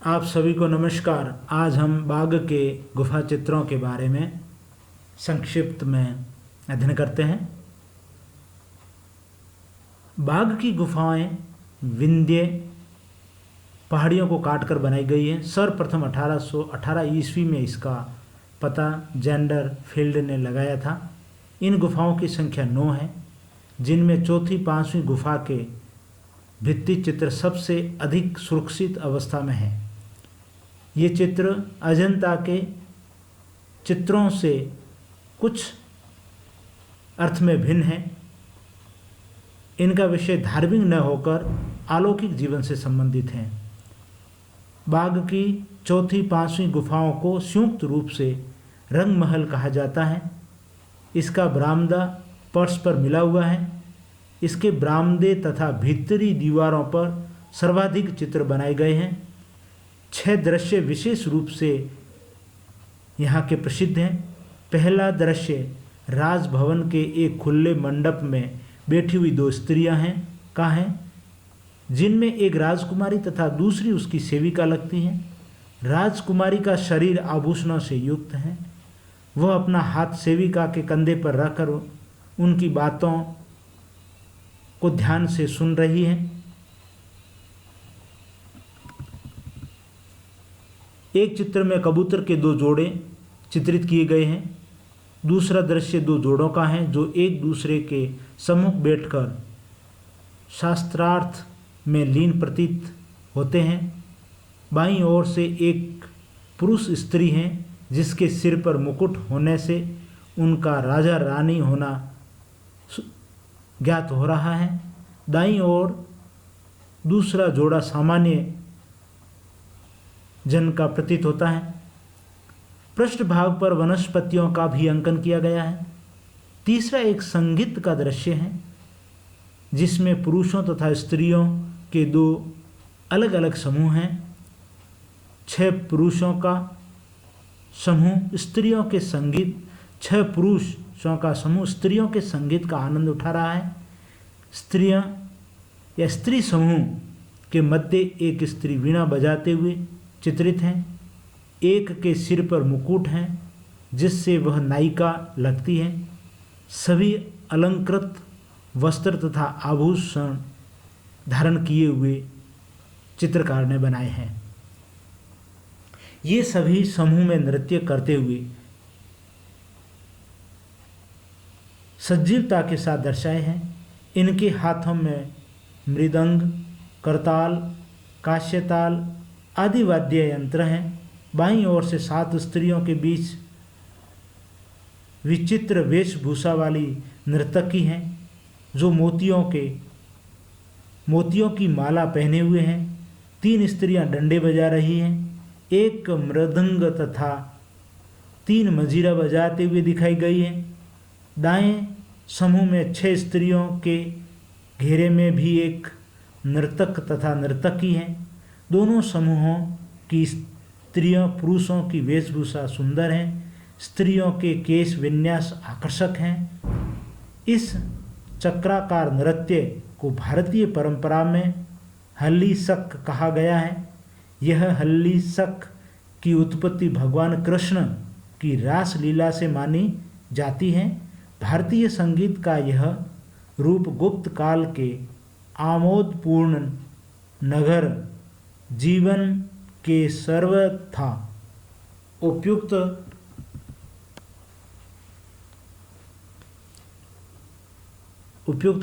आप सभी को नमस्कार। आज हम बाघ के गुफा चित्रों के बारे में संक्षिप्त में अध्ययन करते हैं। बाघ की गुफाएं विंध्य पहाड़ियों को काटकर बनाई गई हैं। सर्वप्रथम 1818 ईस्वी में इसका पता जेंडर फील्ड ने लगाया था। इन गुफाओं की संख्या 9 है, जिनमें चौथी पांचवी गुफा के भित्ति चित्र सबसे अधिक सुरक्षित अवस्था में है। ये चित्र अजंता के चित्रों से कुछ अर्थ में भिन्न है। इनका विषय धार्मिक न होकर अलौकिक जीवन से संबंधित है। बाघ की चौथी पांचवी गुफाओं को संयुक्त रूप से रंग महल कहा जाता है। इसका बरामदा फर्श पर मिला हुआ है। इसके बरामदे तथा भीतरी दीवारों पर सर्वाधिक चित्र बनाए गए हैं। 6 दृश्य विशेष रूप से यहाँ के प्रसिद्ध हैं। पहला दृश्य राजभवन के एक खुले मंडप में बैठी हुई 2 स्त्रियां हैं, जिनमें एक राजकुमारी तथा दूसरी उसकी सेविका लगती हैं। राजकुमारी का शरीर आभूषणों से युक्त है। वह अपना हाथ सेविका के कंधे पर रखकर उनकी बातों को ध्यान से सुन रही है। एक चित्र में कबूतर के 2 जोड़े चित्रित किए गए हैं। दूसरा दृश्य 2 जोड़ों का है जो एक दूसरे के सम्मुख बैठकर शास्त्रार्थ में लीन प्रतीत होते हैं। बाईं ओर से एक पुरुष स्त्री है, जिसके सिर पर मुकुट होने से उनका राजा रानी होना ज्ञात हो रहा है। दाईं ओर दूसरा जोड़ा सामान्य जन का प्रतीत होता है। पृष्ठभाग पर वनस्पतियों का भी अंकन किया गया है। तीसरा एक संगीत का दृश्य है, जिसमें पुरुषों तथा स्त्रियों के 2 अलग अलग समूह हैं। 6 पुरुषों का समूह स्त्रियों के संगीत 6 पुरुषों का समूह स्त्रियों के संगीत का आनंद उठा रहा है। स्त्रियां या स्त्री समूह के मध्य एक स्त्री वीणा बजाते हुए चित्रित हैं। एक के सिर पर मुकुट है, जिससे वह नायिका लगती है। सभी अलंकृत वस्त्र तथा आभूषण धारण किए हुए चित्रकार ने बनाए हैं। ये सभी समूह में नृत्य करते हुए सजीवता के साथ दर्शाए हैं। इनके हाथों में मृदंग, करताल, काश्यताल आदि वाद्य यंत्र हैं। बाईं ओर से 7 स्त्रियों के बीच विचित्र वेशभूषा वाली नर्तकी हैं, जो मोतियों की माला पहने हुए हैं। 3 स्त्रियां डंडे बजा रही हैं। एक मृदंग तथा 3 मजीरा बजाते हुए दिखाई गई है। दाएं समूह में 6 स्त्रियों के घेरे में भी एक नर्तक तथा नर्तकी हैं। दोनों समूहों की स्त्रियों पुरुषों की वेशभूषा सुंदर है। स्त्रियों के केश विन्यास आकर्षक हैं। इस चक्राकार नृत्य को भारतीय परंपरा में हल्ली शक कहा गया है। यह हल्ली शक की उत्पत्ति भगवान कृष्ण की रास लीला से मानी जाती है। भारतीय संगीत का यह रूप गुप्त काल के आमोदपूर्ण नगर जीवन के सर्वथा उपयुक्त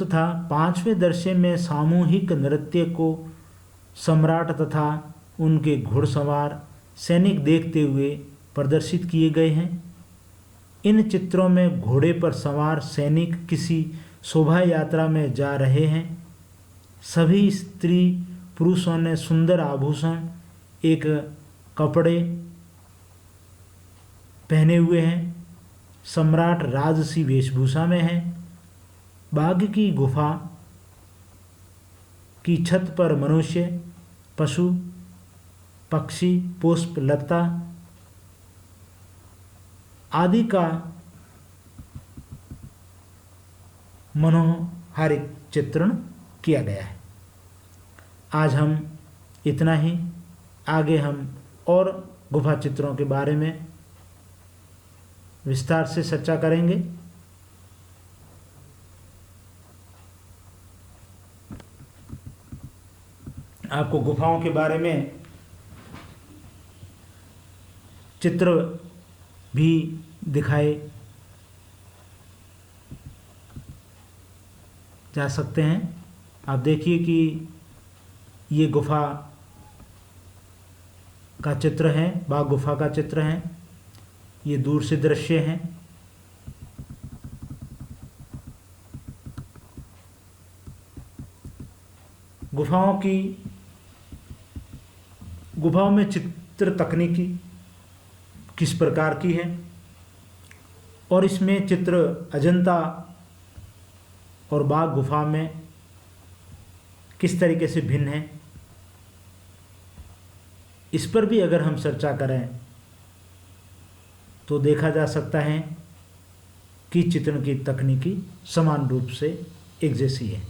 था। 5वें दृश्य में सामूहिक नृत्य को सम्राट तथा उनके घुड़सवार सैनिक देखते हुए प्रदर्शित किए गए हैं। इन चित्रों में घोड़े पर सवार सैनिक किसी शोभा यात्रा में जा रहे हैं। सभी स्त्री पुरुषों ने सुंदर आभूषण एक कपड़े पहने हुए हैं। सम्राट राजसी वेशभूषा में है। बाघ की गुफा की छत पर मनुष्य, पशु, पक्षी, पुष्प, लता आदि का मनोहारिक चित्रण किया गया है। आज हम इतना ही। आगे हम और गुफा चित्रों के बारे में विस्तार से चर्चा करेंगे। आपको गुफाओं के बारे में चित्र भी दिखाए जा सकते हैं। आप देखिए कि ये गुफा का चित्र है, बाघ गुफा का चित्र है। ये दूर से दृश्य है। गुफाओं में चित्र तकनीकी किस प्रकार की है और इसमें चित्र अजंता और बाघ गुफा में किस तरीके से भिन्न है, इस पर भी अगर हम चर्चा करें तो देखा जा सकता है कि चित्रण की तकनीकी समान रूप से एक जैसी है।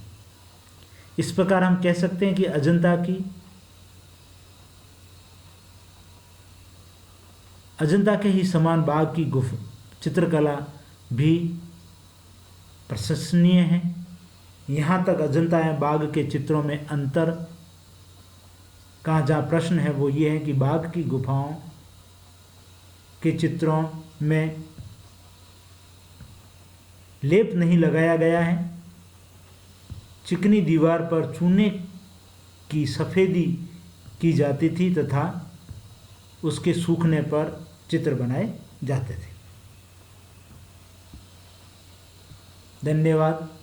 इस प्रकार हम कह सकते हैं कि अजंता के ही समान बाघ की गुफा चित्रकला भी प्रशंसनीय है। यहाँ तक अजंता या बाघ के चित्रों में अंतर का जहाँ प्रश्न है वो ये है कि बाघ की गुफाओं के चित्रों में लेप नहीं लगाया गया है। चिकनी दीवार पर चूने की सफ़ेदी की जाती थी तथा उसके सूखने पर चित्र बनाए जाते थे। धन्यवाद।